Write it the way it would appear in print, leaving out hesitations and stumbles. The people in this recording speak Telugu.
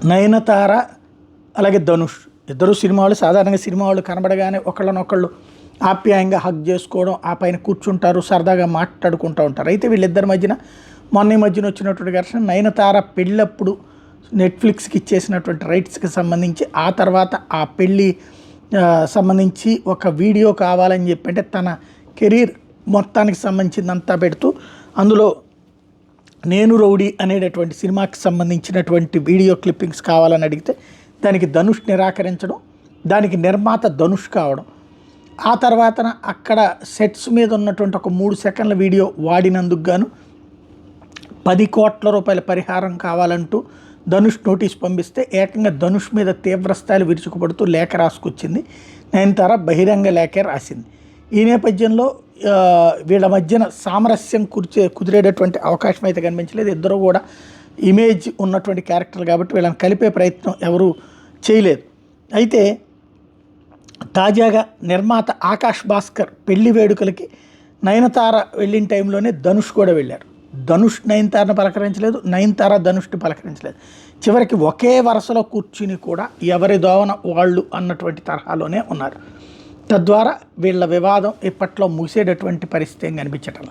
నయనతార అలాగే ధనుష్ ఇద్దరు సినిమా వాళ్ళు. సాధారణంగా సినిమా వాళ్ళు కనబడగానే ఒకళ్ళనొకళ్ళు ఆప్యాయంగా హగ్ చేసుకోవడం, ఆ పైన కూర్చుంటారు, సరదాగా మాట్లాడుకుంటూ ఉంటారు. అయితే వీళ్ళిద్దరి మధ్యన మొన్న మధ్యన వచ్చినటువంటి ఘర్షణ నయనతార పెళ్ళప్పుడు నెట్ఫ్లిక్స్కి ఇచ్చేసినటువంటి రైట్స్కి సంబంధించి, ఆ తర్వాత ఆ పెళ్ళి సంబంధించి ఒక వీడియో కావాలని చెప్పి, అంటే తన కెరీర్ మొత్తానికి సంబంధించిందంతా పెడుతూ అందులో నేను రౌడీ అనేటటువంటి సినిమాకి సంబంధించినటువంటి వీడియో క్లిప్పింగ్స్ కావాలని అడిగితే దానికి ధనుష్ నిరాకరించడం, దానికి నిర్మాత ధనుష్ కావడం, ఆ తర్వాతన అక్కడ సెట్స్ మీద ఉన్నటువంటి ఒక 3 సెకండ్ల వీడియో వాడినందుకు గాను 10 కోట్ల రూపాయల పరిహారం కావాలంటూ ధనుష్ నోటీస్ పంపిస్తే ఏకంగా ధనుష్ మీద తీవ్రస్థాయిలో విరుచుకుపడుతూ లేఖ రాసుకొచ్చింది. నయనతార బహిరంగ లేఖ రాసింది. ఈ నేపథ్యంలో వీళ్ళ మధ్యన సామరస్యం కుదిరేటటువంటి అవకాశం అయితే కనిపించలేదు. ఇద్దరు కూడా ఇమేజ్ ఉన్నటువంటి క్యారెక్టర్లు కాబట్టి వీళ్ళని కలిపే ప్రయత్నం ఎవరూ చేయలేదు. అయితే తాజాగా నిర్మాత ఆకాష్ భాస్కర్ పెళ్లి వేడుకలకి నయనతార వెళ్ళిన టైంలోనే ధనుష్ కూడా వెళ్ళారు. ధనుష్ నయనతారను పలకరించలేదు, నయనతార ధనుష్ని పలకరించలేదు. చివరికి ఒకే వరుసలో కూర్చుని కూడా ఎవరి దోవన వాళ్ళు అన్నటువంటి తరహాలోనే ఉన్నారు. తద్వారా వీళ్ళ వివాదం ఇప్పట్లో ముగిసేటటువంటి పరిస్థితి ఏం కనిపించటం.